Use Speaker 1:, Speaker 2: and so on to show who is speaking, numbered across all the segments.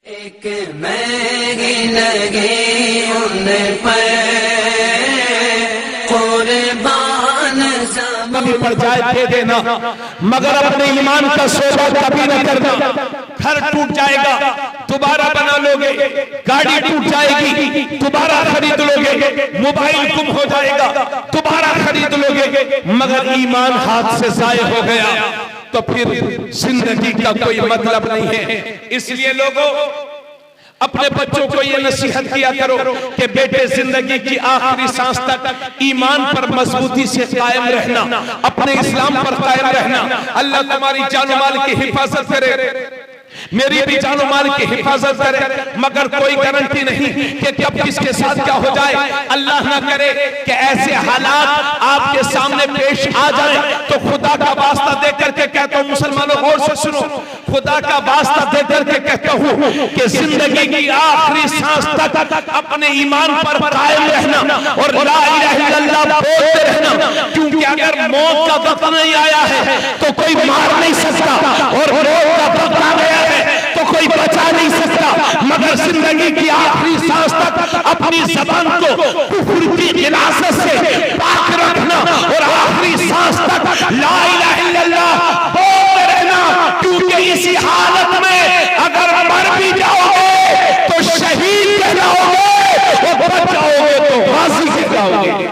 Speaker 1: एक महंगी लगी उन पर कुर्बान
Speaker 2: कभी पड़ जाए दे देना, मगर अपने ईमान का सौदा कभी न करना। घर टूट जाएगा दोबारा बना लोगे, गाड़ी टूट जाएगी दोबारा खरीद लोगे, मोबाइल गुम हो जाएगा दोबारा खरीद लोगे, मगर ईमान हाथ से जाये हो गया तो फिर जिंदगी का कोई मतलब नहीं है। इसलिए लोगों अपने बच्चों को ये नसीहत किया करो कि बेटे जिंदगी की आखिरी सांस तक ईमान पर मजबूती से कायम रहना, अपने इस्लाम पर कायम रहना। अल्लाह तुम्हारी जान माल की हिफाजत करे, मेरी भी जानो माल की हिफाजत करे, मगर कोई गारंटी नहीं कि कब किसके साथ क्या हो जाए। अल्लाह ना करे कि ऐसे हालात आपके सामने पेश आ जाए तो खुदा का वास्ता दे करके कहता हूँ मुसलमानों गौर से सुनो, खुदा का वास्ता दे करके कहता हूँ कि जिंदगी की आखिरी सांस तक अपने ईमान पर कायम रहना और ला इलाहा इल्लल्लाह बोलते रहना, क्योंकि अगर मौत का वक्त नहीं आया है तो कोई मार नहीं सकता और मौत का वक्त आ गया तो कोई बचा नहीं सकता। मगर जिंदगी की आखिरी सांस तक अपनी जबान को कुफ्र की गिलासत से पाक रखना और आखिरी सांस तक ला इलाहा इल्लल्लाह बोलते रहना, क्योंकि इसी हालत में अगर मर भी जाओगे तो शहीद कहलाओगे और बच जाओगे तो गाजी कहलाओगे।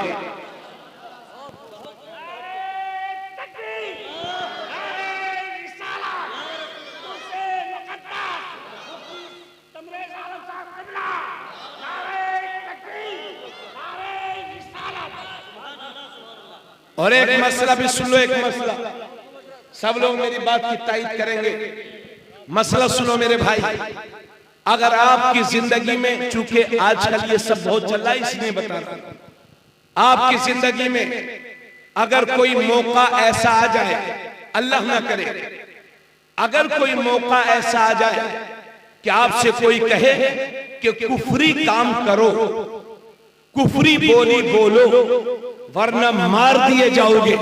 Speaker 2: और एक मसला भी सुन लो, एक मसला सब लोग मेरी बात की तायीद करेंगे। मसला सुनो मेरे भाई, अगर आपकी जिंदगी में, चूंकि आजकल ये सब बहुत चल रहा है इसलिए बता रहा हूं, आपकी जिंदगी में अगर कोई मौका ऐसा आ जाए, अल्लाह ना करे, अगर कोई मौका ऐसा आ जाए कि आपसे कोई कहे कि कुफरी काम करो, कुफरी बोली बोलो वरना मार दिए जाओगे,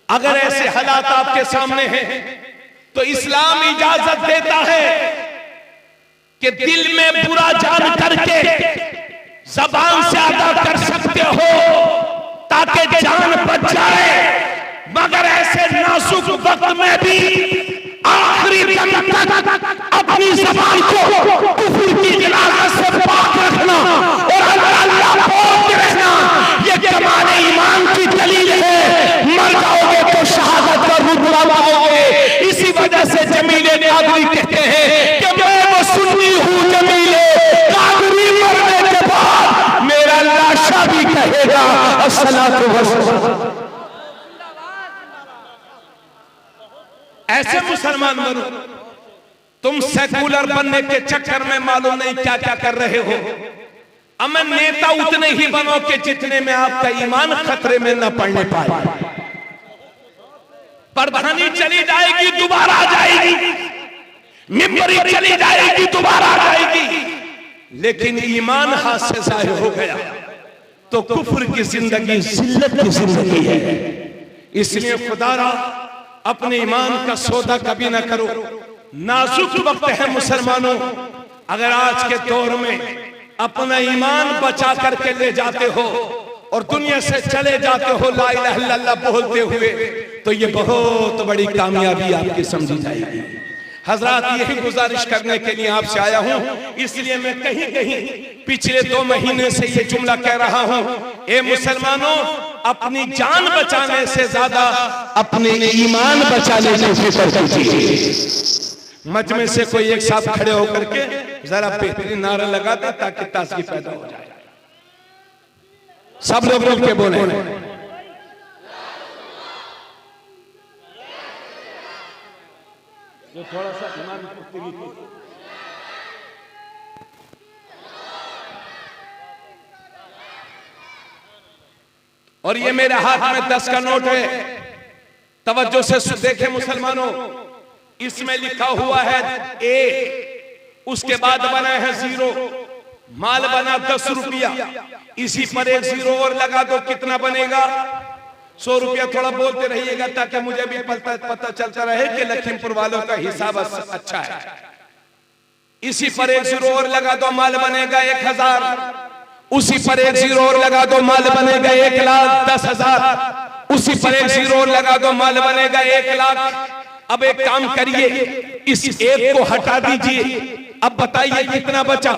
Speaker 2: अगर ऐसे हालात आपके सामने हैं तो इस्लाम इजाजत देता है कि दिल में बुरा जान करके जबान से अदा कर सकते हो ताकि जान बच जाए, मगर ऐसे नाजुक वक्त में भी आखिरी दम तक अपनी जबान को कुफ्र की गिलासत से पाक रखना और अल्लाह बोलते रहना, ये कमाल ईमान की दलील है। मर जाओगे तो शहादत का रुतबा पाओगे। इसी वजह से जमीले कादरी कहते हैं कि मैं वो सुन्नी हूँ जमीले कादरी, मरने के बाद मेरा लाशा भी कहेगा अस्सलातु वस्सलाम। ऐसे मुसलमान बनो, तुम सेकुलर बनने के चक्कर में मालूम नहीं क्या क्या कर रहे हो। अमन नेता उतने ही बनो कि जितने में आपका ईमान खतरे में न पड़ने पाए। प्रधानी चली जाएगी दोबारा आ जाएगी, मिंबरी चली जाएगी दोबारा आ जाएगी, लेकिन ईमान हाथ से जाहिर हो गया तो कुफ्र की जिंदगी जिल्लत की जिंदगी है। इसलिए खुदारा अपने ईमान का सौदा कभी ना करो। नाजुक वक्त है मुसलमानों, अगर आज के दौर में अपना ईमान बचा करके ले जाते हो और दुनिया से चले जाते हो ला इलाहा इल्लल्लाह बोलते हुए, तो ये बहुत बड़ी कामयाबी आपकी समझी जाएगी। हजरात, यही गुजारिश करने के लिए आपसे आया हूं, इसलिए मैं कहीं कहीं पिछले 2 महीने से ये जुमला कह रहा हूं, ए मुसलमानों, अपनी जान बचाने से ज्यादा अपने ईमान बचाने की फिक्र कीजिए। मजमे से कोई एक साथ खड़े होकर के जरा बेहतरीन नारा लगा दे ताकि ताजगी पैदा हो जाए। सब लोग मिल के बोले, जो थोड़ा सा ईमान पुख्तगी की। और ये मेरे हाथ में 10 का नोट है, तवज्जो से देखें मुसलमानों, इसमें लिखा हुआ है ए, उसके बाद बना है 0, माल बना 10 रुपया, इसी पर एक 0 और लगा दो, कितना बनेगा? 100 रुपया। थोड़ा बोलते रहिएगा ताकि मुझे भी पता चलता रहे कि लखीमपुर वालों का हिसाब अच्छा है। इसी पर एक जीरो और लगा दो माल बनेगा 1000, उसी पर एक जीरो और लगा दो माल बनेगा 1,10,000, उसी पर एक जीरो और लगा दो माल बनेगा 1,00,000। अब एक काम करिए, इस एक को हटा दीजिए, अब बताइए कितना बचा?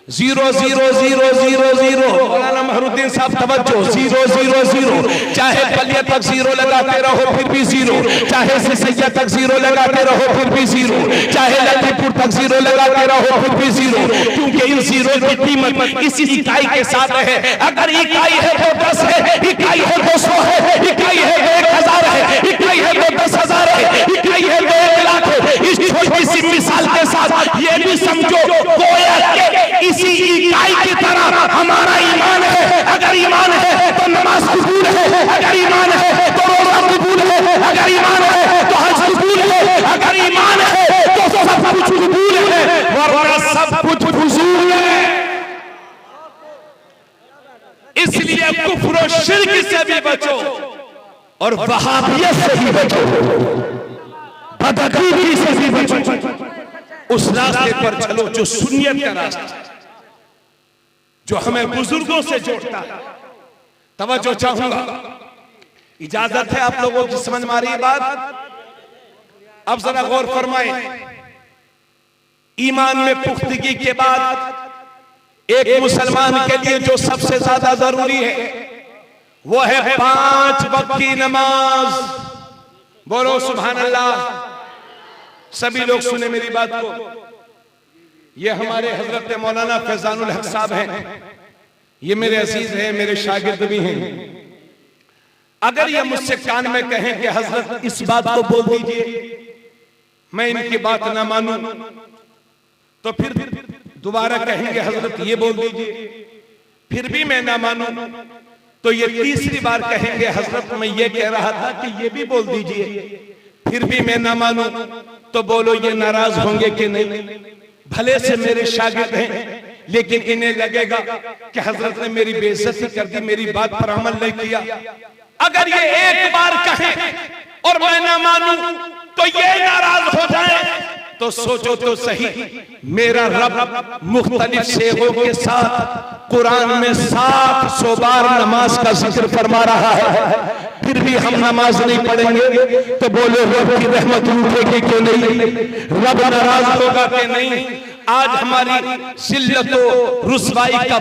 Speaker 2: 0 0 0 0 0। मौलाना महरुद्दीन साहब तवज्जो, 0 0 0। चाहे बलिया तक 0 लगाते रहो फिर भी 0, चाहे सिसैया तक 0 लगाते रहो फिर भी 0, चाहे लतीपुर तक 0 लगाते रहो फिर भी 0, क्योंकि इन 0 की कीमत इसी इकाई के साथ है। अगर इकाई है तो 10 है, इकाई है 200 है, इकाई है तो 1000 है, इकाई है तो 10,000 है, इकाई है तो 1,00,000 है। इस छोटी सी मिसाल के साथ ये भी समझो गोया के इसी इकाई की तरह हमारा ईमान है। अगर ईमान है तो नमाज कबूल है, अगर ईमान है तो रोजा कबूल है, अगर ईमान है तो हज कबूल है, अगर ईमान है तो सब कुछ कबूल है, वरना सब कुछ फजूल है। इसलिए कुफ्र और शिर्क से भी बचो और वहाबियत से भी बचो, बदअकीदगी से भी बचो। उस रास्ते पर चलो जो सुन्नियत का रास्ता, जो हमें बुजुर्गों से जोड़ता है। तवज्जो चाहूंगा, इजाजत है आप लोगों की समझ में आ रही है बात? अब जरा गौर फरमाएं। ईमान में पुख्तगी के बाद एक मुसलमान के लिए जो सबसे ज्यादा जरूरी है वो है 5 वक्त की नमाज। बोलो सुभान अल्लाह। सभी लोग सुने मेरी बात को। ये हमारे हजरत मौलाना फैजानुल हक साहब हैं, ये मेरे अजीज हैं, मेरे शागिर्द भी हैं। अगर ये मुझसे कान में कहें कि हजरत इस बात को बोल दीजिए, मैं इनकी बात ना मानूं, तो फिर दोबारा कहेंगे हजरत ये बोल दीजिए, फिर भी मैं ना मानूं, तो ये तीसरी बार कहेंगे हजरत मैं ये कह रहा था कि ये भी बोल दीजिए, फिर भी मैं ना मानूं, तो बोलो ये नाराज होंगे कि नहीं? भले से मेरे शागिर्द हैं, लेकिन इन्हें लगेगा कि हजरत ने मेरी बेइज्जती कर दी, मेरी बात पर अमल नहीं किया। अगर ये एक बार कहें और मैं ना मानूं तो ये नाराज हो जाए, तो सोचो तो सही, मेरा रब मुख्तलिफ शेखों के साथ कुरान में 700 बार नमाज का जिक्र फरमा रहा है, फिर भी हम नमाज नहीं पढ़ेंगे, तो बोलो रब की रहमत उठेगी क्यों नहीं? रब नाराज होगा कि नहीं? आज हमारी जिल्लत और रुसवाई का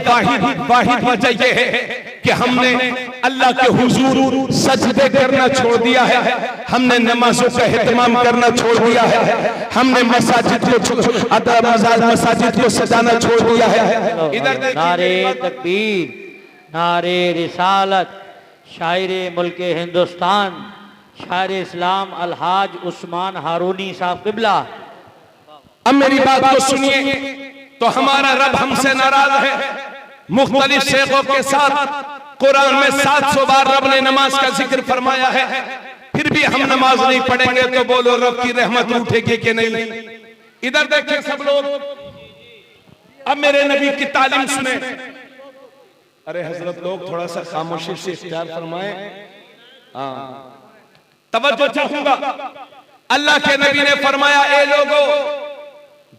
Speaker 2: वाहिद वजह यह है कि हमने अल्लाह के हुजूर सजदे करना छोड़ दिया है, हमने नमाजों का एहतमाम करना छोड़ दिया है, हमने मसाजिद को सजाना छोड़ दिया है। इधर
Speaker 3: नारे तकबीर, नारे रिसालत, शायरे मुल्के हिंदुस्तान, शायर इस्लाम अलहाज उस्मान हारूनी साहब क़िबला।
Speaker 2: अब मेरी बात को सुनिए, तो हमारा रब हमसे नाराज है। मुख्तलिफ शेखों के साथ कुरान में 700 बार रब ने नमाज का जिक्र फरमाया है, फिर भी हम नमाज नहीं पढ़ेंगे, तो बोलो रब की रहमत उठेगी कि नहीं? इधर देखिए सब लोग, अब मेरे नबी की तालीम सुने। अरे हजरत लोग थोड़ा सा खामोशी से इख्तियार फरमाएं। तवज्जो चाहूंगा। अल्लाह के नबी ने फरमाया, ए लोगों,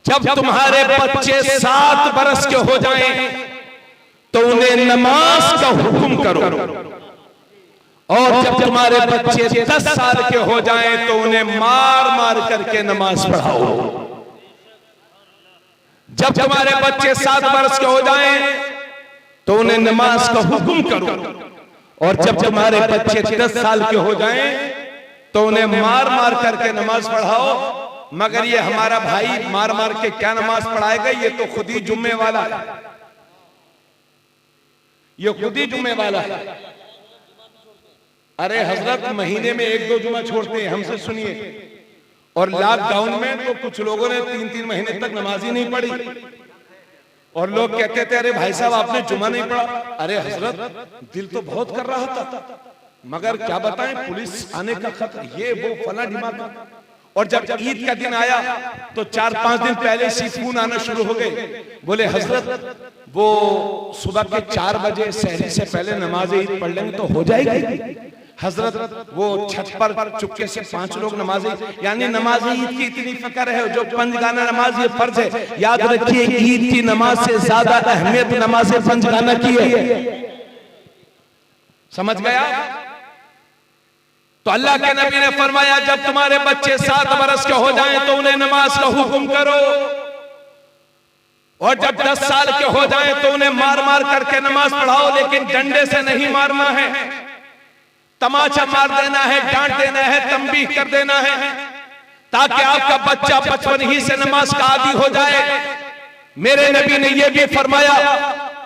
Speaker 2: जब तुम्हारे बच्चे 7 बरस के हो जाएं तो उन्हें नमाज का हुक्म करो, और जब तुम्हारे बच्चे 10 साल के हो जाएं तो उन्हें मार मार करके नमाज पढ़ाओ। जब तुम्हारे बच्चे 7 बरस के हो जाएं तो उन्हें नमाज का हुक्म करो, और जब तुम्हारे बच्चे 10 साल के हो जाएं तो उन्हें मार मार करके नमाज पढ़ाओ। मगर ये हमारा भाई मार मार के क्या नमाज पढ़ाएगा? ये तो खुद ही जुम्मे वाला है, ये खुद ही जुम्मे वाला है। अरे हजरत महीने में 1-2 जुम्मा छोड़ते हैं, हमसे सुनिए। और लॉकडाउन में तो कुछ लोगों ने 3-3 महीने तक नमाज ही नहीं पढ़ी, और लोग कहते थे अरे भाई साहब आपने जुम्मा नहीं पढ़ा। अरे हजरत दिल तो बहुत कर रहा था, मगर क्या बताएं, पुलिस आने का खतरा, ये वो फला ढिमाका। और जब ईद का दिन आया तो 4-5 दिन पहले से फोन आना शुरू हो गए, बोले हजरत वो सुबह के 4 बजे सहरी से पहले नमाज ईद पढ़ लेंगे तो हो जाएगी। हजरत वो छत पर चुपके से 5 लोग नमाजी, यानी नमाजी ईद की इतनी फिक्र है, जो पंजगाना नमाज ये फर्ज है। याद रखिए ईद की नमाज से ज्यादा अहमियत नमाज पंजगाना की है। समझ गया? तो अल्लाह के नबी ने फरमाया जब तुम्हारे बच्चे 7 बरस के हो जाएं तो उन्हें नमाज का हुक्म करो, और जब 10 साल के हो जाएं तो उन्हें मार मार करके नमाज पढ़ाओ, लेकिन डंडे से नहीं मारना है, तमाचा मार देना है, डांट देना है, तंबीह कर देना है, ताकि आपका बच्चा बचपन ही से नमाज का आदी हो जाए। मेरे नबी ने यह भी फरमाया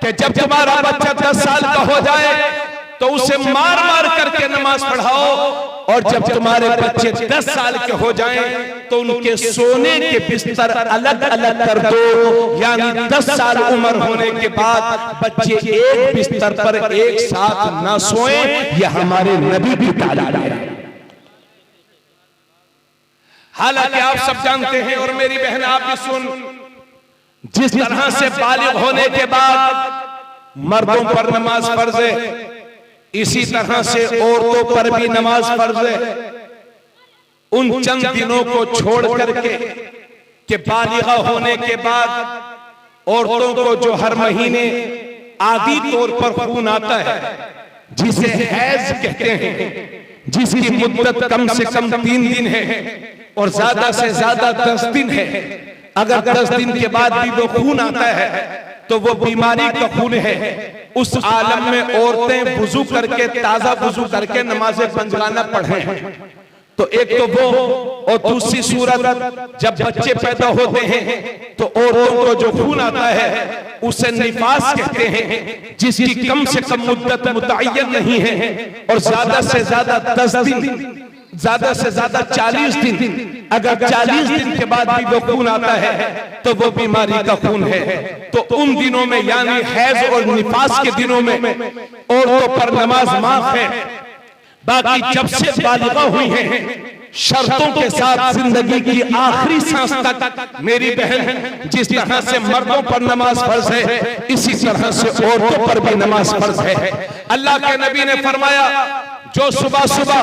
Speaker 2: कि जब तुम्हारा बच्चा 10 साल का हो जाए तो उसे मार मार करके नमाज पढ़ाओ, और जब तुम्हारे बच्चे 10 साल के हो जाएं तो उनके सोने के बिस्तर अलग अलग कर दो, यानी 10 साल उम्र होने के बाद बच्चे एक बिस्तर पर एक साथ ना सोएं। यह हमारे नबी की तालीम है। हालांकि आप सब जानते हैं, और मेरी बहन आप भी सुन, जिस तरह से बालिग होने के बाद मर्दों पर नमाज फर्ज है, इसी तरह से औरतों पर भी नमाज फर्ज है। उन चंद दिनों को छोड़ करके कि बालिगा होने के बाद औरतों को जो हर महीने आदि तौर पर खून आता है, जिसे हैज कहते हैं, जिसकी मुद्दत कम से कम 3 दिन है और ज्यादा से ज्यादा 10 दिन है, अगर 10 दिन के बाद भी वो खून आता है तो वो बीमारी का खून है। उस आलम में औरतें वुजू करके, ताजा वुजू करके नमाज पंजगाना पढ़ें। तो एक तो वो, और दूसरी सूरत जब बच्चे पैदा होते हैं तो औरतों को जो खून आता है उसे निफास कहते हैं, जिसकी कम से कम मुद्दत मुतय्यन नहीं है, और ज्यादा से ज्यादा 10 दिन, ज्यादा से ज्यादा 40 दिन। अगर 40 दिन के बाद भी वो खून आता है तो वो बीमारी का खून है। तो उन दिनों में, यानी हैज और निफास के दिनों में औरतों पर नमाज माफ है। बाकी जब से बालिगा हुई हैं, शर्तों के साथ जिंदगी की आखिरी सांस तक, मेरी बहन, जिस तरह से मर्दों पर नमाज फर्ज है, इसी तरह से औरतों पर भी नमाज फर्ज है। अल्लाह के नबी ने फरमाया जो सुबह सुबह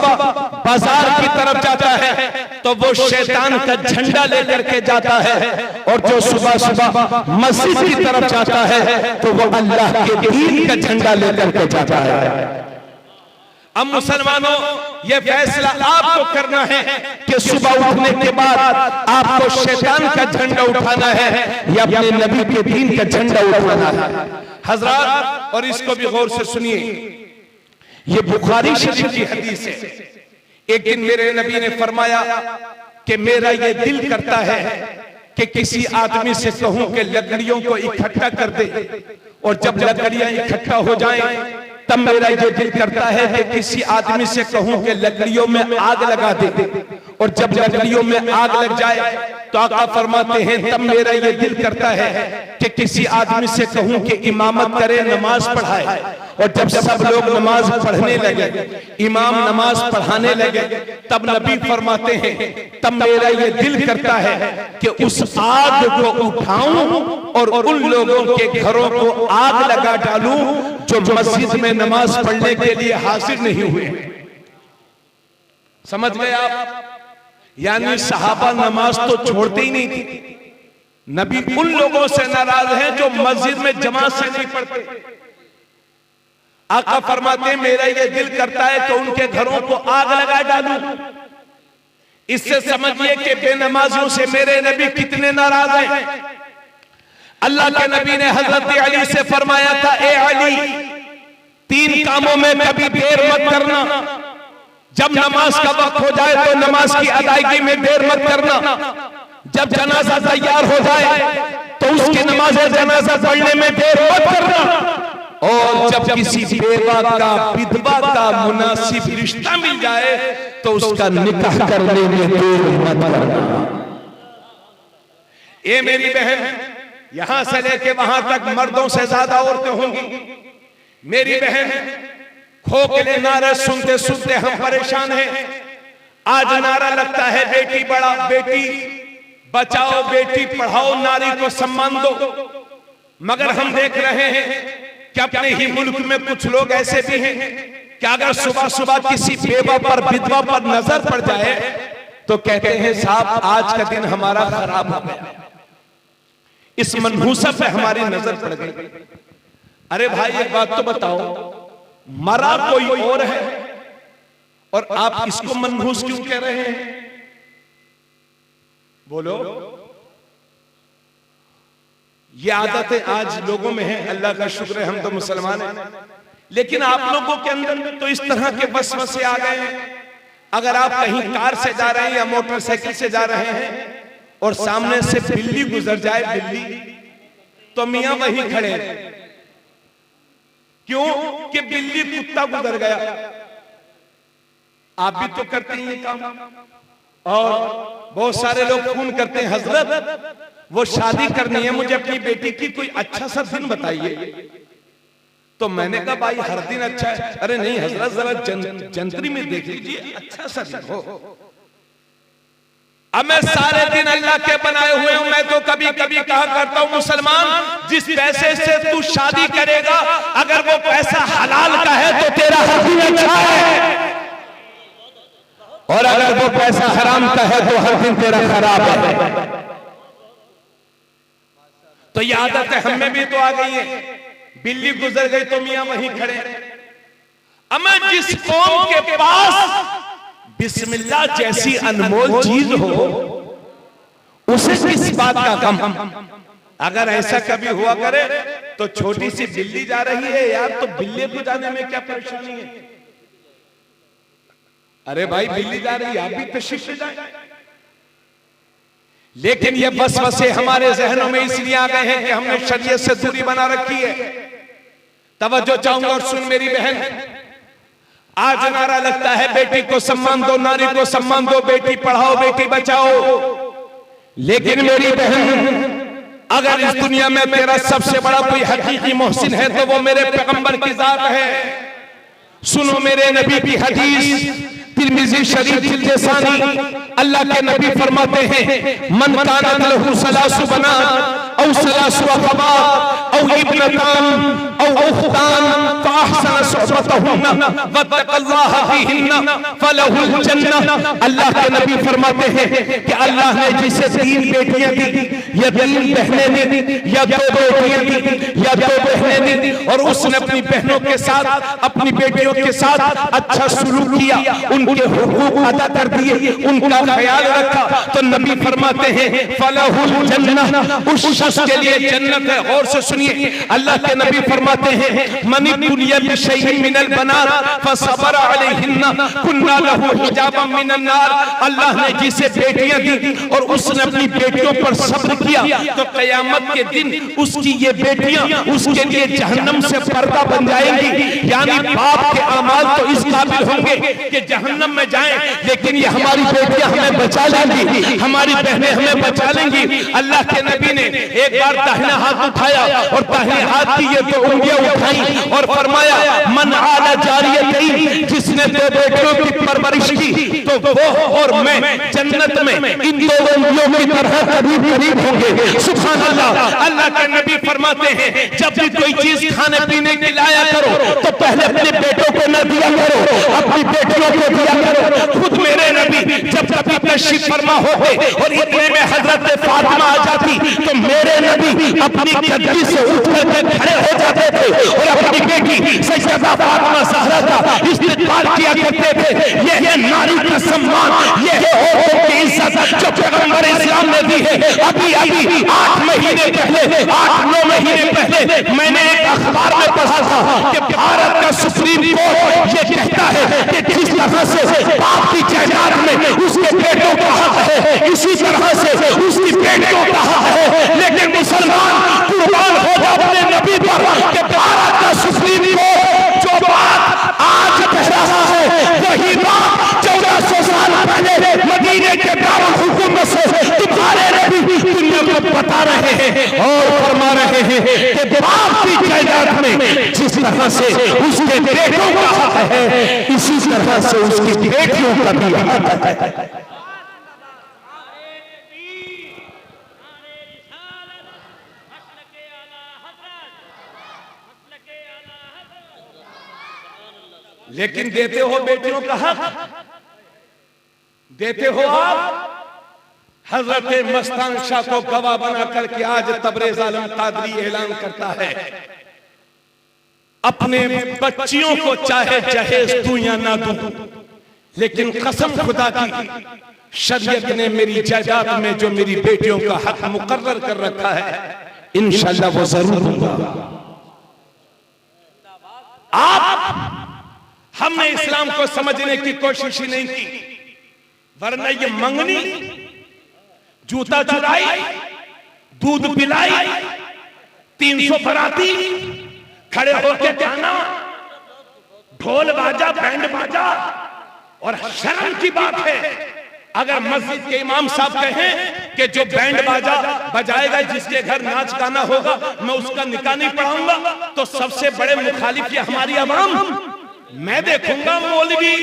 Speaker 2: बाजार की तरफ जाता है तो वो शैतान का झंडा लेकर के जाता है, और जो सुबह सुबह मस्जिद की तरफ जाता है तो वो अल्लाह के दीन का झंडा लेकर के जाता है। अब मुसलमानों, ये फैसला आपको करना है कि सुबह उठने के बाद आपको शैतान का झंडा उठाना है या अपने नबी के दीन का झंडा उठाना है। हजरात, और इसको भी गौर से सुनिए, ये बुखारी शरीफ की हदीस है। एक दिन मेरे नबी ने फरमाया कि मेरा ये दिल करता है कि किसी आदमी से कहूं कि लकड़ियों को इकट्ठा कर दे, और जब लकड़ियां इकट्ठा हो जाएं तब मेरा ये दिल करता है कि किसी आदमी से कहूं कि लकड़ियों में आग लगा दे, और जब लकड़ियों में आग लग जाए तो आका फरमाते हैं तब मेरा ये दिल करता है कि किसी आदमी से कहूं कि इमामत करे, नमाज पढ़ाए। और जब सब लोग नमाज पढ़ने लगे, इमाम नमाज पढ़ाने लगे, तब नबी फरमाते हैं तब मेरा ये दिल करता है कि उस आग को उठाऊं और उन लोगों के घरों को आग लगा डालूं जो मस्जिद में नमाज पढ़ने के लिए हाजिर नहीं हुए। समझ गए आप? यानी सहाबा नमाज तो छोड़ते ही नहीं थी। नबी उन लोगों से नाराज हैं जो मस्जिद में जमात से नहीं पढ़ते। आका फरमाते हैं मेरा ये दिल करता है कि उनके घरों को आग लगा डालूं। इससे समझिए कि बेनमाजियों से मेरे नबी कितने नाराज हैं। अल्लाह के नबी ने हजरत अली से फरमाया था, ए अली, 3 कामों में कभी देर मत करना। जब नमाज का वक्त हो जाए तो नमाज की अदायगी में देर मत करना। जब जनाजा तैयार हो जाए तो उसकी नमाज जनाजा पढ़ने में देर मत करना। और जब किसी बेवा का, विधवा का मुनासिब रिश्ता मिल जाए तो उसका निकाह करने में देर मत करना। ये मेरी बहन, यहां से लेके वहां तक मर्दों से ज्यादा औरतें होंगी। मेरी बहन, खोखले नारे सुनते सुनते हम परेशान हैं। आज नारा लगता है बेटी बढ़ाओ, बेटी बचाओ, बेटी पढ़ाओ, नारी को सम्मान दो। मगर हम देख रहे हैं कि अपने ही मुल्क में कुछ लोग ऐसे भी हैं कि अगर सुबह सुबह किसी बेवा पर विधवा पर नजर पड़ जाए तो कहते हैं साहब आज का दिन हमारा खराब हो गया, इस मनहूसा पे हमारी नजर पड़ गई। अरे भाई एक बात तो बताओ, मरा कोई और है और आप इसको मनहूस क्यों कह रहे हैं? बोलो। ये आदतें आज लोगों में है, अल्लाह का शुक्र है हम तो मुसलमान हैं, लेकिन आप लोगों के अंदर तो इस तरह के वसवसे आ गए हैं। अगर आप कहीं कार से जा रहे हैं या मोटरसाइकिल से जा रहे हैं और सामने से बिल्ली गुजर जाए, बिल्ली, तो मियां वहीं खड़े हैं। क्यों? कि बिल्ली कुत्ता गुजर गया। आप भी तो करते हैं ये काम। और बहुत सारे लोग फोन करते हैं, हजरत वो शादी करनी है मुझे अपनी बेटी की, कोई अच्छा सा दिन बताइए। तो मैंने कहा भाई हर दिन अच्छा है। अरे नहीं हजरत, जरा जंतरी में देख लीजिए अच्छा सा दिन हो। अब मैं सारे दिन अल्लाह के बनाए हुए हूं। मैं तो कभी कभी कहा करता हूं, मुसलमान जिस पैसे से तू शादी करेगा अगर वो पैसा हलाल का है तो तेरा हर दिन अच्छा है, और अगर वो पैसा हराम का है तो हर दिन तेरा खराब है। तो ये आदत है हमें भी तो आ गई है। बिल्ली गुजर गई तो मियां वहीं खड़े। अब मैं जिस कौम के पास बिस्मिल्लाह जैसी अनमोल चीज हो उसे किस बात का गम। अगर ऐसा कभी हुआ करे तो छोटी सी बिल्ली जा रही है यार, तो बिल्ली को जाने में क्या परेशानी है? अरे भाई बिल्ली जा रही है, आप भी तशरीफ से जाए। लेकिन ये वसवसे हमारे जहनों में इसलिए आ गए हैं कि हमने शरीयत से दूरी बना रखी है। तवज्जो चाहूंगा और सुन मेरी बहन, आज नारा लगता है बेटी को सम्मान दो, नारी को सम्मान दो, बेटी पढ़ाओ बेटी बचाओ। लेकिन मेरी बहन, अगर इस दुनिया में तेरा सबसे बड़ा कोई हकीकी मोहसिन है तो वो मेरे पैगंबर की जात है। सुनो मेरे नबी की हदीस, तिरमिज़ी शरीफ जिल्द-ए-सानी, अल्लाह के नबी फरमाते हैं, मन कानत लहू सलासु बनात औ सलासु अखवात औ इब्नतान औ उख्तान फअहसन सुहबतहुन्ना वत्तक़ल्लाह फीहिन्ना फलहुल जन्नह। अल्लाह के नबी फरमाते हैं कि अल्लाह ने जिसे 3 बेटियां दी या 3 बहनें दी या 2 बेटियां दी या 2 बहनें दी, और उसने अपनी बहनों के साथ अपनी बेटियों के साथ अच्छा सलूक किया, उनके हुकूक अदा कर दिए, उनका ख्याल रखा, तो नबी फरमाते हैं फलहुल जन्नह, उस शख्स के लिए जन्नत है। और से सुनिए, अल्लाह के नबी फरमाते हैं मनी दुनिया बिशैइन मिनल बनात फसबर अलैहिन्ना कुन्ना लहू हिजाबम मिनन नार। अल्लाह ने जिसे बेटियां दी और उसने अपनी बेटियों पर सब्र किया तो कयामत के दिन उसकी ये बेटियां उसके लिए जहन्नम से पर्दा बन जाएंगी। यानी बाप के अमाल तो इस काबिल होंगे कि जहन्नम में जाएं, लेकिन ये हमारी बेटियां हमें बचा लेंगी, हमारी बहनें हमें बचा लेंगी। अल्लाह के नबी ने एक बार दाहिना हाथ उठाया और दाहिने हाथ की ये 2 उंगलियां उठाई और फरमाया मन आला जारियतैन, जिसने 2 बेटियों की परवरिश की तो वो और मैं जन्नत में इन 2 उंगलियों की तरह करीब करीब होंगे। सुभान अल्लाह। अल्लाह के नबी फरमाते हैं जब भी कोई चीज खाने पीने की लाया करो तो पहले अपने बेटों को न दिया करो, अपनी बेटियों को दिया करो। खुद मेरे नबी जब कभी तशरीफ फरमा होते और इतने में हजरत फातिमा आ जाती तो मेरे नबी अपनी गद्दी से उठ करके खड़े हो जाते थे और अपनी बेटी सैयदा फातिमा ज़हरा का इस्तेमाल किया करते थे। ये नारी का सम्मान, ये औरतों की इज्जत जो पैगंबर इस्लाम ने दी है। अभी 8 महीने पहले, 8-9 महीने पहले मैंने एक अखबार में पढ़ा था कि भारत का सुप्रीम कोर्ट ये कहता है कि जिस तरह से बाप की जायदाद में उसके बेटों का हक है, इसी तरह से उसकी बेटियों का हक है। लेकिन मुसलमान कुर्बान हो जाए अपने नबी पर कि भारत का सुप्रीम कोर्ट जो बात आज कह रहा है वही बात 1400 साल पहले मदीने के दारुल हुकूमत से तुम्हारे नबी दुनिया को बता रहे हैं और फरमा रहे हैं कि बाप की जायदाद में जिस तरह से उसके बेटों का हक है, इसी तरह से उसकी बेटियों का भी हक है। लेकिन देते हो बेटियों का हक, देते हो आप। हजरत मस्तान शाह को गवाह बना करके आज तबरेज आलम कादरी ऐलान करता है, अपने बच्चियों को चाहे जहेज दूं या ना दूं, लेकिन कसम खुदा की, शरीयत ने मेरी जायदाद में जो मेरी बेटियों का हक मुकर्रर कर रखा है, इंशाअल्लाह वो जरूर दूंगा। हमने इस्लाम को समझने की कोशिश ही नहीं की, वरना ये मंगनी, जूता चुराई, दूध पिलाई, 300 बराती खड़े होकर गाना, ढोल बाजा, बैंड बाजा, और शर्म की बात है अगर मस्जिद के इमाम साहब कहें कि जो बैंड बाजा बजाएगा, जिसके घर नाच गाना होगा, मैं उसका निकाह नहीं पढ़ाऊंगा, तो सबसे बड़े मुखालिफ ये हमारी आवाम। मैं देखूंगा मौलवी,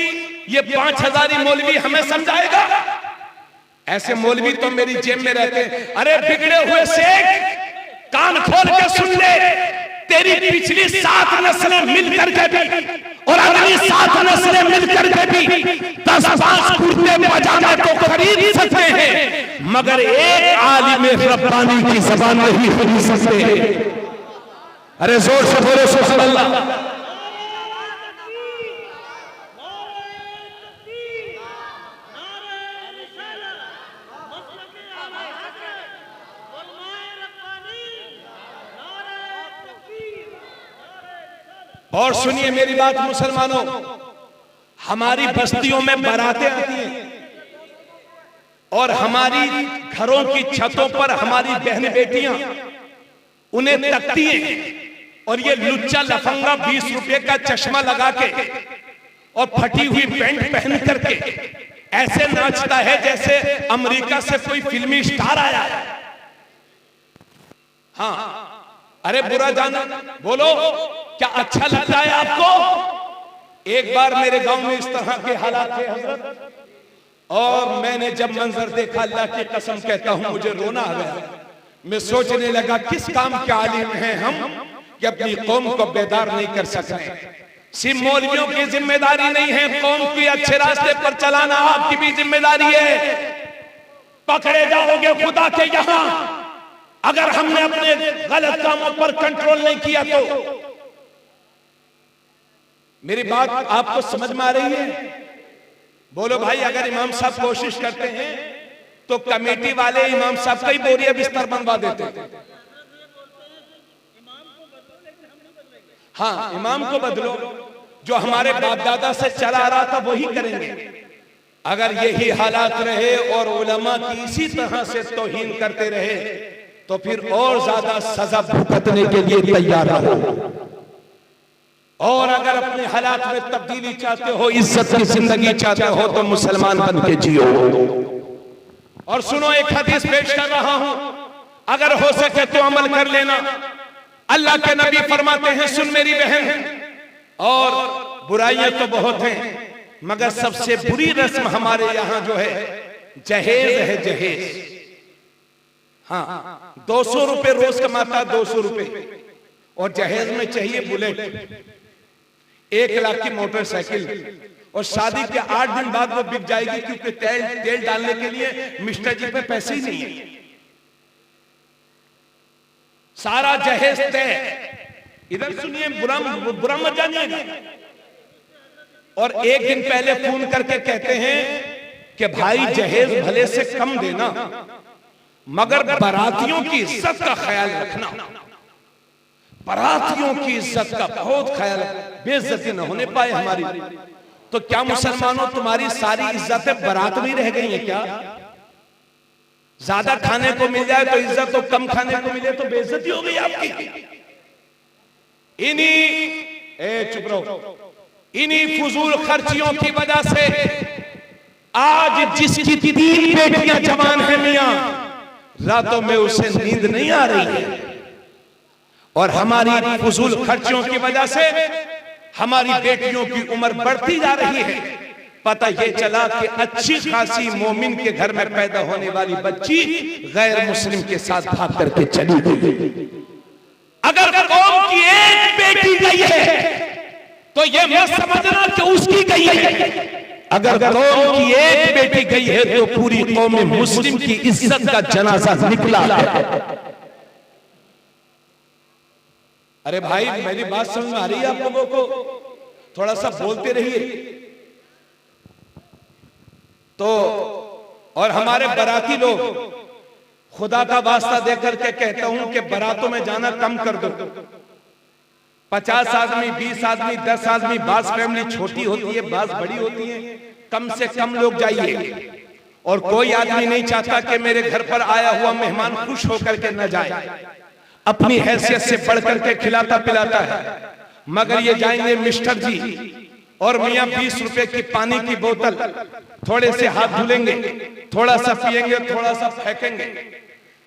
Speaker 2: ये 5000 मौलवी हमें समझाएगा। ऐसे मौलवी तो मेरी जेब में रहते। अरे बिगड़े हुए शेख, कान खोल के सुन ले, तेरी पिछली 7 नस्लें मिलकर के भी और अगली 7 नस्लें मिलकर के भी 10-5 कुर्ते पजामे तो खरीद सकते हैं, मगर एक आलिम रब्बानी की ज़बान नहीं खरीद सकते। अरे जोर से बोलो सुभान अल्लाह। और सुनिए मेरी बात मुसलमानों, हमारी बस्तियों में बारातें आती हैं और हमारी घरों की छतों पर हमारी बहन बेटियां उन्हें तकती हैं, और ये लुच्चा लफंगा 20 रुपए का चश्मा लगा के और फटी हुई पैंट पहन करके ऐसे नाचता है जैसे अमेरिका से कोई फिल्मी स्टार आया है। हाँ, अरे बुरा जाना, बोलो क्या अच्छा लगता है आपको? एक बार मेरे गांव में इस तरह के हालात थे हजरत, और मैंने जब मंजर देखा, अल्लाह की कसम कहता हूं मुझे रोना आ गया। मैं सोचने लगा किस काम के आलिम हैं हम कि अपनी कौम को बेदार नहीं कर सकते। सिर्फ मौलवियों की जिम्मेदारी नहीं है, कौम की अच्छे रास्ते पर चलाना आपकी भी जिम्मेदारी है। पकड़े जाओगे खुदा के यहां अगर हमने अपने गलत कामों पर कंट्रोल नहीं किया तो। मेरी बात आपको समझ में आ रही है? बोलो भाई, अगर इमाम साहब कोशिश करते हैं तो कमेटी वाले इमाम साहब का ही बोरिया बिस्तर बनवा देते हैं। हाँ, इमाम को बदलो, जो हमारे बाप दादा से चला आ रहा था वही करेंगे। अगर यही हालात रहे और उलमा की इसी तरह से तौहीन करते रहे तो फिर और ज्यादा सजा भुगतने के लिए तैयार रहो। और अगर अपने हालात में तब्दीली चाहते हो, इज्जत की जिंदगी चाहते हो, तो मुसलमान बन के जियो। और सुनो, एक हदीस पेश कर रहा हूं, अगर हो सके तो अमल कर लेना। अल्लाह के नबी फरमाते हैं, सुन मेरी बहन, और बुराइयां तो बहुत हैं, मगर सबसे बुरी रस्म हमारे यहां जो है जहेज है, जहेज। हाँ, 200 रुपए रोज कमाता, 200 रुपए, और जहेज में चाहिए बुलेट, 1 लाख की मोटरसाइकिल, और शादी के 8 दिन बाद वो बिक जाएगी, क्योंकि तेल डालने के लिए मिस्टर जी पे पैसे ही नहीं है। सारा जहेज तय। इधर सुनिए, बुरा मत जानिएगा। और एक दिन पहले फोन करके कहते हैं कि भाई जहेज भले से कम देना, मगर बारातियों की इज्जत का ख्याल रखना। बारातियों की इज्जत का बहुत ख्याल, बेइज्जती न होने पाए हमारी। तो क्या मुसलमानों, तुम्हारी सारी इज्जतें बारात में रह गई हैं क्या? ज्यादा खाने को मिल जाए तो इज्जत, तो कम खाने को मिले तो बेइज्जती हो गई आपकी। चुप रहो, इन्हीं फजूल खर्चियों की वजह से आज जिसकी 3 बेटियां जवान है मियां, रातों में उसे नींद नहीं आ रही है। और हमारी फजूल खर्चियों की वजह से हमारी बेटियों की उम्र बढ़ती जा रही है। पता ये चला कि अच्छी खासी मोमिन के घर में पैदा होने वाली बच्ची गैर मुस्लिम के साथ भाग करके चली गई। अगर कौम की एक बेटी गई है तो ये मत समझना कि उसकी गई है। अगर कौम की एक बेटी गई है तो पूरी कौम मुस्लिम की इज्जत का जनाजा निकला है। अरे भाई, मेरी बात समझ में आ रही है आप लोगों को? थोड़ा सा बोलते रहिए। तो और हमारे बराती लोग, खुदा का वास्ता देकर के कहता हूं कि बारातों में जाना कम कर दो। 50 आदमी, 20 आदमी, 10 आदमी, बास फैमिली छोटी होती है, बास बड़ी होती है, कम से कम लोग जाइए। और कोई आदमी नहीं चाहता कि मेरे घर पर आया हुआ मेहमान खुश होकर के न जाए, अपनी हैसियत से बढ़कर के खिलाता पिलाता है। मगर ये जाएंगे मिस्टर जी और मियां 20 रुपए की पानी की बोतल, थोड़े से हाथ धुलेंगे, थोड़ा सा पिएंगे, थोड़ा सा फेंकेंगे।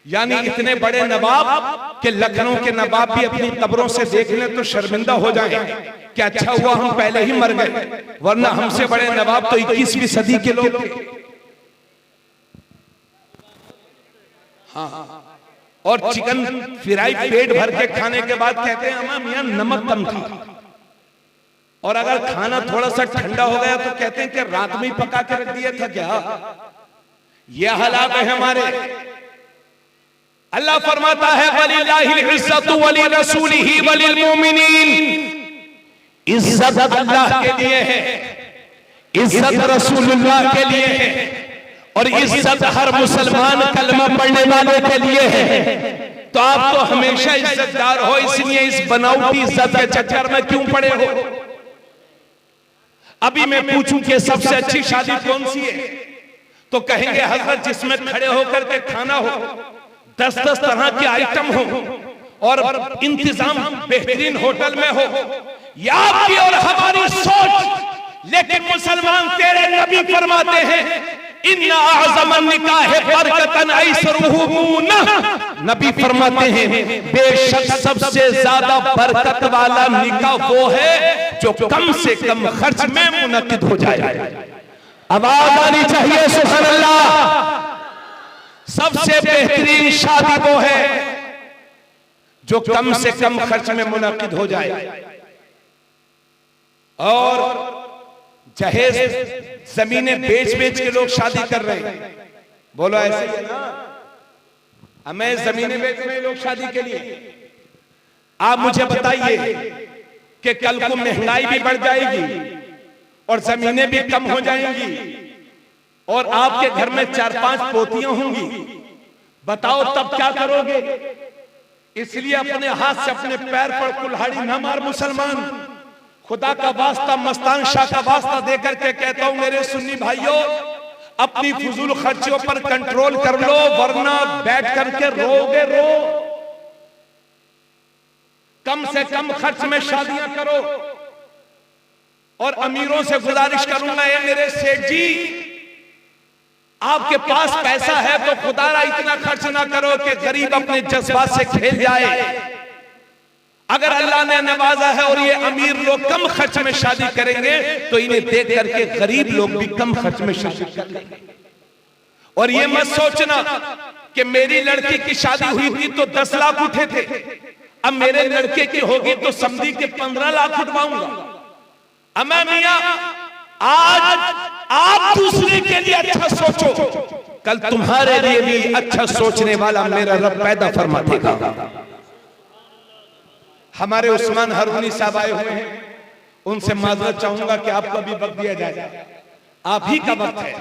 Speaker 2: यानी इतने बड़े नवाब के लखनऊ के नवाब भी अपनी कब्रों से देख लें तो शर्मिंदा हो जाएं कि अच्छा हुआ हम पहले ही मर गए, वरना हमसे बड़े नवाब तो 21वीं सदी के लोग थे। हाँ, और चिकन फ्राई पेट भर के खाने के बाद कहते हैं अम्मा मियां नमक कम था। और अगर खाना थोड़ा सा ठंडा हो गया तो कहते हैं कि रात में ही पका के रख दिया था क्या। यह हालात है हमारे। अल्लाह फरमाता है वलिल्लाहिल इज्जतु वली रसूलिही वलिल मोमिनीन। इज्जत अल्लाह के लिए है, इज्जत रसूलुल्लाह के लिए है, और इज्जत हर मुसलमान कलमा पढ़ने वाले के लिए है। तो आप तो हमेशा इज्जतदार हो, इसलिए इस बनावटी इज्जत के चक्कर में क्यों पड़े हो? अभी मैं पूछूं कि सबसे अच्छी शादी कौन सी है, तो कहेंगे हजरत जिसमें खड़े होकर के खाना हो, 10-10 तरह के आइटम हो, और इंतजाम बेहतरीन होटल में हो। या आपकी और हमारी सोच। लेकिन मुसलमान तेरे नबी फरमाते हैं इन्ना आज़मन निकाह बरकतन ऐसरुहु ना। नबी फरमाते हैं बेशक सबसे ज्यादा बरकत वाला निकाह वो है जो कम से कम खर्च में मुनक्किद हो जाए। आवाज आनी चाहिए सुभान अल्लाह। सबसे बेहतरीन शादी वो है जो कम से कम खर्च में मुनक्किद हो जाए। और जहेज जमीनें बेच बेच के लोग शादी कर रहे हैं। बोलो ऐसे ही है ना? हमें जमीनें बेच रहे हैं लोग शादी के लिए। आप मुझे बताइए कि कल को महंगाई भी बढ़ जाएगी और जमीनें भी कम हो जाएंगी और आपके घर में 4-5 पोतियां होंगी, बताओ तब क्या करोगे? इसलिए अपने हाथ से अपने पैर पर कुल्हाड़ी न मार मुसलमान। खुदा का वास्ता, मस्तान शाह का वास्ता देकर के कहता हूं मेरे सुन्नी भाइयों, अपनी फजूल खर्चों पर कंट्रोल कर लो, वरना बैठ करके रोगे रो। कम से कम खर्च में शादियां करो। और अमीरों से गुजारिश करूंगा, ये मेरे सेठ जी, आपके पास पैसा है तो खुदारा इतना खर्च ना करो कि गरीब अपने जज्बात से खेल जाए। अगर अल्लाह ने नवाजा है और ये अमीर लोग कम खर्च में शादी करेंगे तो इन्हें देख करके गरीब लोग भी कम खर्च में शादी करेंगे। और ये मत सोचना कि मेरी लड़की की शादी हुई थी तो 10 लाख उठे थे, अब मेरे लड़के की होगी तो समझी के 15 लाख उठवाऊंगा। अम्मा मियां, आज आप दूसरे के लिए अच्छा सोचो, कल तुम्हारे लिए भी अच्छा सोचने वाला मेरा रब पैदा फरमा देगा। हमारे उस्मान हारूनी साहब आए हुए हैं, उनसे माजरत चाहूंगा कि आपको भी वक्त दिया जाए। आप ही का वक्त है,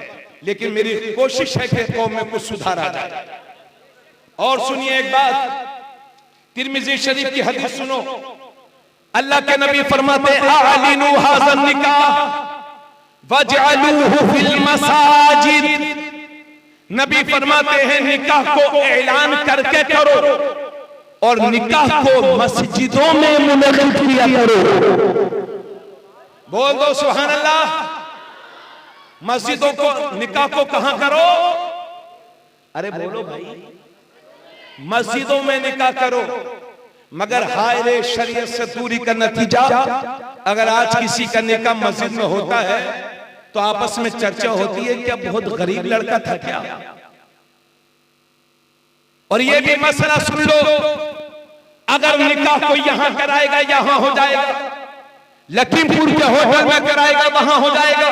Speaker 2: लेकिन मेरी कोशिश है कि कौम में कुछ सुधार आ जाए। और सुनिए एक बात, तिरमिज़ी शरीफ की हदीस सुनो। अल्लाह के नबी फरमाते आलिनु हाज़न निकाह वजअलूहु फिल मसाजिद। नबी फरमाते हैं निकाह को ऐलान करके करो और निकाह को मस्जिदों में मुनक़िद किया करो। बोल दो सुभान अल्लाह। मस्जिदों को, निकाह को कहां करो? अरे बोलो भाई, मस्जिदों में निकाह करो। मगर हाय रे, शरीयत से दूरी का नतीजा, अगर आज किसी का निकाह मस्जिद में होता है तो आपस में चर्चा होती है कि बहुत गरीब लड़का था क्या। और ये भी मसला सुन लो, अगर निकाह को यहां कराएगा यहां हो जाएगा, लखीमपुर के होटल में कराएगा वहां हो जाएगा,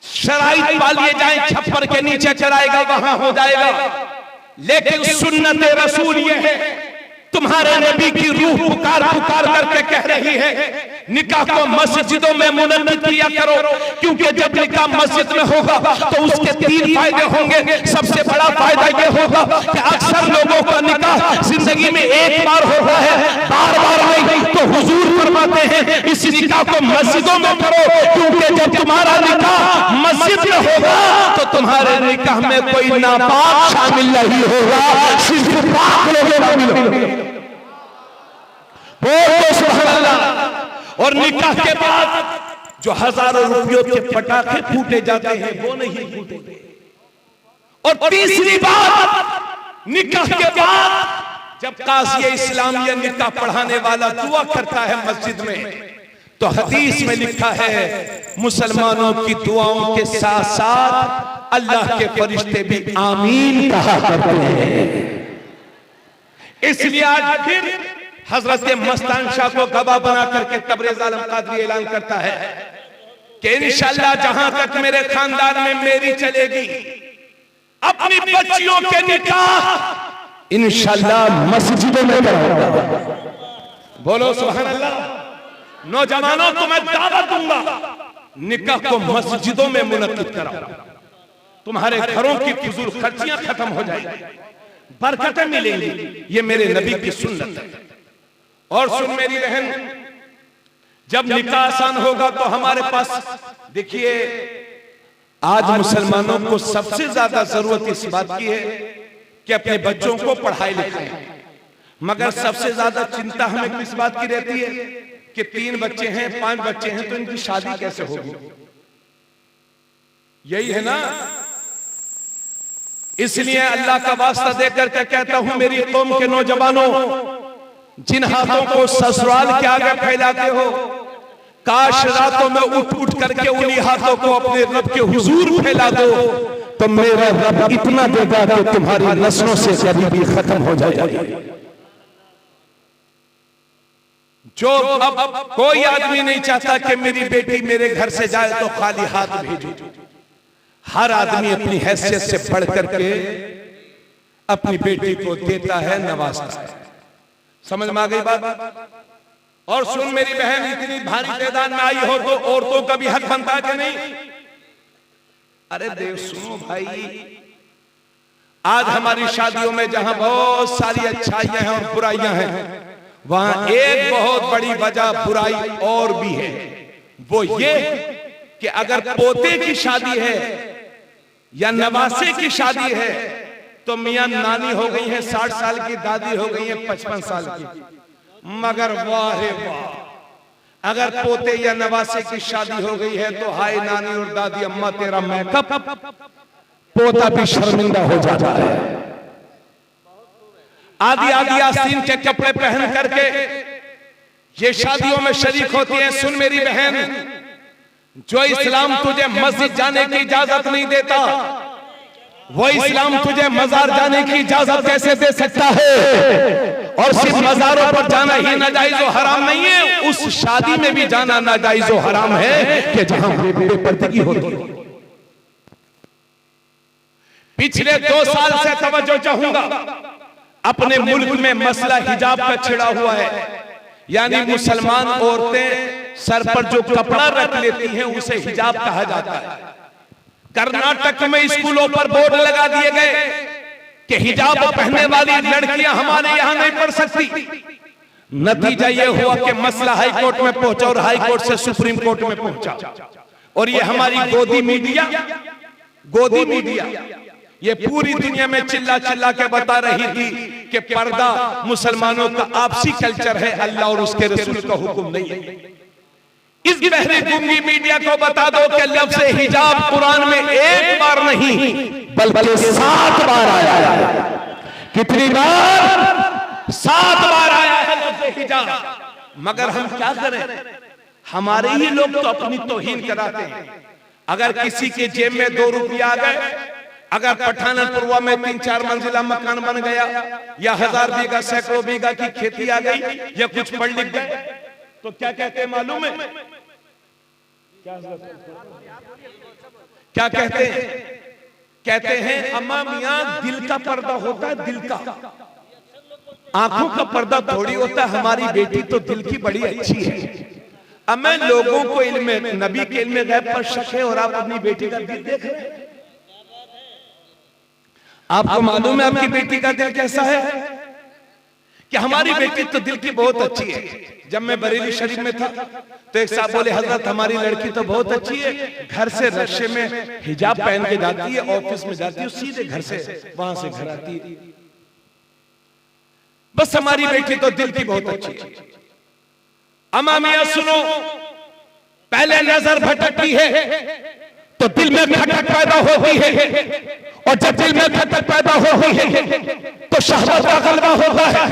Speaker 2: शराइत पा लिए जाए छप्पर के नीचे कराएगा वहां हो जाएगा। लेकिन सुन्नत रसूल ये है, तुम्हारे नबी की रूह पुकार पुकार करके कह रही है निकाह को मस्जिदों में मुनक्किद किया करो, क्योंकि जब निकाह मस्जिद में होगा तो उसके 3 फायदे होंगे। सबसे बड़ा फायदा ये होगा कि अक्सर लोगों का निकाह जिंदगी में एक बार होता है, बार बार नहीं। तो हुजूर फरमाते हैं इस निकाह को मस्जिदों में करो, क्योंकि जब तुम्हारा निकाह मस्जिद में होगा तो तुम्हारे निकाह में कोई नापाक शामिल नहीं होगा, सिर्फ पाक लोग शामिल होंगे। बोलो सुभान अल्लाह। और निकाह के बाद जो हजारों रुपयों के पटाखे फूटे जाते हैं वो नहीं फूटेंगे। और तीसरी बात, निकाह के बाद जब काज़ी इस्लामिया निकाह पढ़ाने वाला दुआ करता है मस्जिद में, तो हदीस में लिखा है मुसलमानों की दुआओं के साथ साथ अल्लाह के फरिश्ते भी आमीन कहा करते हैं। इसलिए आज फिर हजरत मस्तान शाह को गवाह बना करके तबरेज़ आलम कादरी ऐलान करता है कि इंशाअल्लाह जहां तक मेरे खानदान में मेरी चलेगी, अपनी बच्चियों के निकाह इंशाअल्लाह मस्जिदों में कराऊंगा। बोलो सुभान अल्लाह। नौजवानों को मैं दावत दूंगा निकाह को मस्जिदों में मुनक्किद कराओ, तुम्हारे घरों की फिजूल खर्चियां खत्म हो जाएगी, बरकतें मिलेंगी। ये मेरे नबी की सुन्नत है। और सुन मेरी बहन, जब निकाह आसान होगा तो हमारे पास, देखिए आज मुसलमानों को सबसे ज्यादा जरूरत इस बात की है कि अपने बच्चों को पढ़ाई लिखाएं, मगर सबसे ज्यादा चिंता हमें किस बात की रहती है कि 3 बच्चे हैं 5 बच्चे हैं तो इनकी शादी कैसे होगी, यही है ना। इसलिए अल्लाह का वास्ता देकर के कहता हूं मेरी कौम के नौजवानों, जिन हाथों को ससुराल के आगे फैलाते हो, काश रातों में उठ उठ करके उन्हीं हाथों को अपने रब के हुजूर फैला दो, तो मेरा रब इतना देगा कि तुम्हारी नस्लों से गरीबी खत्म हो जाएगी। जो अब कोई आदमी नहीं चाहता कि मेरी बेटी मेरे घर से जाए तो खाली हाथ भेजो। हर आदमी अपनी हैसियत से बढ़ करके अपनी बेटी को देता है, नवाजता है। समझ में आ गई बात। और सुन मेरी बहन, इतनी भारी तादाद में आई हो तो औरतों का भी हक बनता है कि नहीं? अरे देव सुनो भाई, आज हमारी शादियों में जहां बहुत सारी अच्छाइयां हैं और बुराइयां हैं, वहां एक बहुत बड़ी वजह बुराई और भी है। वो ये कि अगर पोते की शादी है या नवासे की शादी है तो मियां नानी हो गई है 60 साल की, दादी हो गई है 55 साल की। मगर वाह रे वाह, अगर पोते या नवासे की शादी हो गई है तो हाय नानी और दादी अम्मा तेरा मेकअप, पोता भी शर्मिंदा हो जाता है। आदि आदि आस्तीन के कपड़े पहन करके ये शादियों में शरीक होती है। सुन मेरी बहन, जो इस्लाम तुझे मस्जिद जाने की इजाजत नहीं देता, वो इस्लाम तुझे मजार जाने की इजाजत कैसे दे सकता है? और सिर्फ मजारों पर जाना ही नाजायज और हराम नहीं है, उस शादी में भी जाना नाजायज और हराम है कि जहां बेपर्दगी होती है। पिछले 2 साल से तवज्जो चाहूंगा, अपने मुल्क में मसला हिजाब का छिड़ा हुआ है, यानी मुसलमान औरतें सर पर जो कपड़ा रख लेती हैं उसे हिजाब कहा जाता है। कर्नाटक में स्कूलों पर बोर्ड लगा दिए गए कि हिजाब पहनने वाली लड़कियां हमारे यहां नहीं पढ़ सकती। नतीजा यह हुआ कि मसला हाई कोर्ट में पहुंचा और हाई कोर्ट से सुप्रीम कोर्ट में पहुंचा। और ये हमारी गोदी मीडिया ये पूरी दुनिया में चिल्ला चिल्ला के बता रही थी कि पर्दा मुसलमानों का आपसी कल्चर है, अल्लाह और उसके रसूल का हुक्म नहीं है। इस बहरी गूंगी मीडिया को बता दो कि लफ्ज़ हिजाब कुरान में एक बार नहीं बल्कि 7 बार आया है। कितनी बार? 7 बार आया है लफ्ज़ हिजाब। मगर हम क्या करें, हमारे ही लोग तो अपनी तौहीन कराते हैं। अगर किसी के जेब में 2 रुपये आ गए, अगर पठानपुरवा में 3-4 मंजिला मकान बन गया, या 1000 बीघा सैकड़ों बीघा की खेती आ गई, या कुछ पढ़ लिख गए, तो क्या कहते हैं मालूम है? क्या कहते हैं? कहते हैं अम्मा मियां दिल का पर्दा होता है, दिल का, आंखों का पर्दा थोड़ी होता है। हमारी बेटी तो दिल की बड़ी अच्छी है। अब मैं लोगों को इल्म नबी के इल्म गैब पर शक है और आप अपनी बेटी का दिल देख रहे हैं। आपको मालूम है आपकी बेटी का दिल कैसा है? कि हमारी बेटी तो दिल की बहुत अच्छी है। जब मैं बरेली शरीफ में था तो एक साहब बोले हजरत हमारी लड़की तो बहुत अच्छी है, घर से रश्ते में हिजाब पहन के जाती है, ऑफिस में जाती है, सीधे घर से वहां से घर आती है, बस हमारी बेटी तो दिल की बहुत अच्छी है। अम्मा मियां सुनो, पहले नजर भटकती है तो दिल में खटक पैदा होती है, और जब दिल में खटक पैदा होती है तो शहवत का गलबा होता है,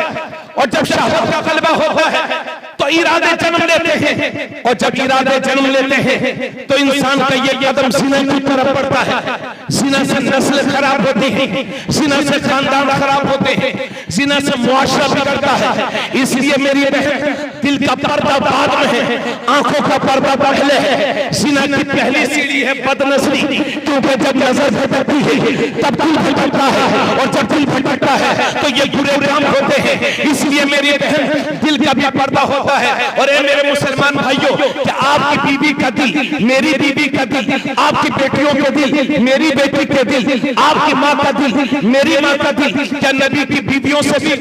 Speaker 2: और जब शहवत का गलबा होता है तो इरादे जन्म लेते हैं, और जब इरादे जन्म लेते हैं तो इंसान का ये कदम सीना की तरफ बढ़ता है। सीना से नस्ल खराब होती है, सीना से खानदान खराब होते हैं, सीना से मुआशरा बिगड़ता है। इसलिए मेरी बहन, दिल का पर्दा बाद में है, आंखों का पर्दा पहले है। सीना की पहली सीढ़ी है बदनजरी, क्योंकि जब नजर भटकती है तब दिल भटकता है, और जब दिल भटकता है तो ये बुरे काम होते हैं। इसलिए मेरी बहन, दिल का भी पर्दा होता है। और ए मेरे मुसलमान भाइयों, कि आपकी बीवी का दिल मेरी बीवी का दिल, आपकी बेटियों के दिल मेरी बेटी के दिल, आपकी माँ का दिल मेरी माँ का दिल, क्या नबी की बीवियों से भी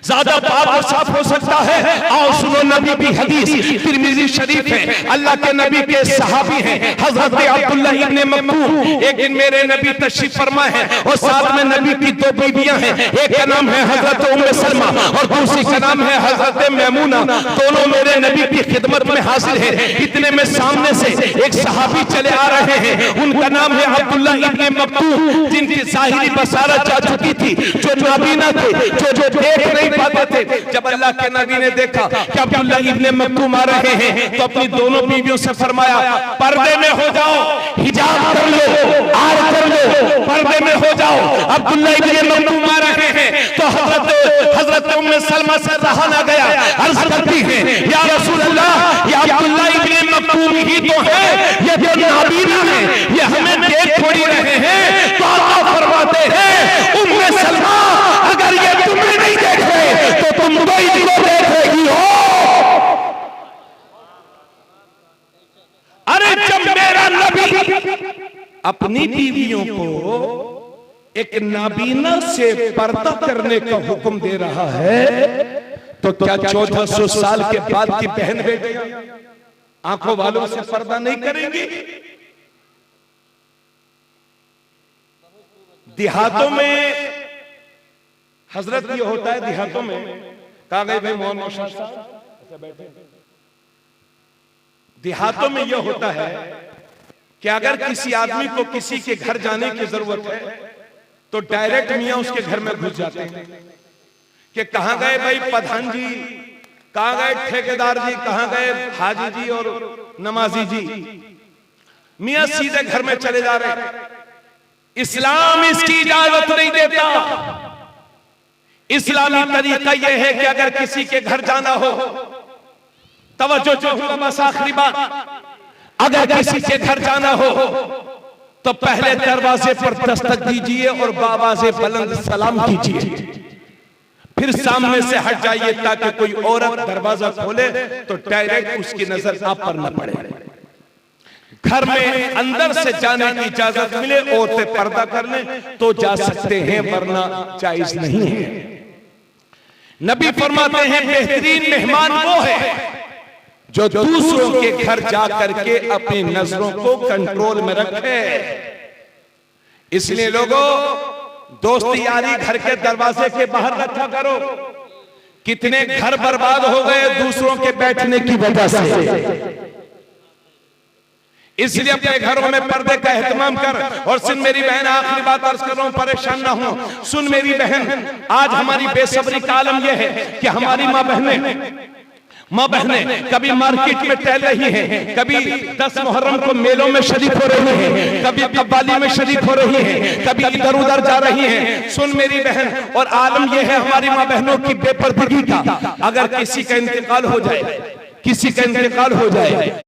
Speaker 2: ज्यादा पाक और साफ हो सकता है? आओ सुनो नबी की हदीस, तिरमिज़ी शरीफ है। अल्लाह के नबी के सहाबी हैं हजरत अब्दुल्लाह इब्ने मक्तूम। एक दिन मेरे नबी तशरीफ फरमा है और साथ में नबी की दो बीवियां हैं, एक का नाम है हजरत उम्मे सलमा और दूसरी का नाम है हजरत मैमूना। दोनों मेरे नबी की खिदमत में हाजिर है। इतने में सामने से एक सहाबी चले आ रहे हैं, उनका नाम है अब्दुल्लाह इब्ने मक्तूम, जिनकी ज़ाहिरी बसारत जा चुकी थी, जो नाबीना थे, जो देख नहीं पाते थे। जब अल्लाह के नबी ने देखा कि अब्दुल्लाह इब्ने मक्तूम आ रहे हैं तो अपनी दोनों बीवियों से फरमाया, पर्दे में हो जाओ, हिजाब कर लो, आर कर लो, पर्दे में हो जाओ। अब्दुल्लाह इब्ने मक्तूम आ रहे हैं तो हजरत उम्मे सलमा से रहा ना गया, अर्ज करती है, या रसूल अल्लाह, ये अब्दुल्लाह इब्ने मक्तूम ही तो है, ये जो नाबीना है, ये हमें देख थोड़ी रहे हैं। तो अल्लाह फरमाते हैं, उम्मे सलमा, अगर ये तुम्हें नहीं देख रहे तो तुम तो इनको देख रही हो। अरे जब मेरा नबी अपनी बीवियों को एक नाबीना से पर्दा करने का हुक्म दे रहा है, तो क्या 1400 साल के बाद की बहन बेटियां आंखों वालों से पर्दा नहीं करेंगी? देहातों में हजरत ये होता है, देहातों में कहा गए भाई मोहन साहब बैठे, देहातों में यह होता है कि अगर किसी आदमी को किसी के घर जाने की जरूरत है तो डायरेक्ट मियां उसके घर में घुस जाते हैं कि कहां गए भाई प्रधान जी, कहां गए ठेकेदार जी, कहां गए हाजी जी और नमाजी जी। मियां सीधे घर में चले जा रहे हैं। इस्लाम इसकी इजाजत नहीं देता। इस्लामी तरीका यह है कि अगर किसी के घर जाना हो, तवज्जो जो बस आखिरी बात, अगर किसी के घर जाना हो तो पहले दरवाजे पर दस्तक दीजिए और बावाज़े बुलंद सलाम कीजिए, फिर सामने से हट जाइए ताकि कोई औरत दरवाजा खोले तो डायरेक्ट उसकी नजर आप पर न पड़े। घर में अंदर से जाने की इजाजत मिले, औरतें पर्दा कर लें तो जा सकते हैं, वरना जायज नहीं है। नबी फरमाते हैं, बेहतरीन मेहमान वो है जो दूसरों के घर जा करके अपनी नजरों को कंट्रोल में रखे। इसलिए लोगों, दोस्ती यारी घर के दरवाजे के बाहर रखा करो। कितने घर बर्बाद हो गए दूसरों के बैठने की वजह से। इसलिए अपने घरों में पर्दे का एहतमाम कर। और सुन मेरी बहन, आखिरी बात अर्ज कर रहा हूं, परेशान ना हो। सुन मेरी बहन, आज हमारी बेसब्री का आलम यह है कि हमारी माँ बहनें कभी मार्केट में टहल रही हैं, कभी 10 मुहर्रम को मेलों में शरीक हो रही हैं, कभी कव्वाली में शरीक हो रही हैं, कभी इधर उधर जा रही हैं। सुन मेरी बहन, और आलम यह है हमारी माँ बहनों की बेपर्दगी का, अगर किसी का इंतकाल हो जाए, किसी का इंतकाल हो जाए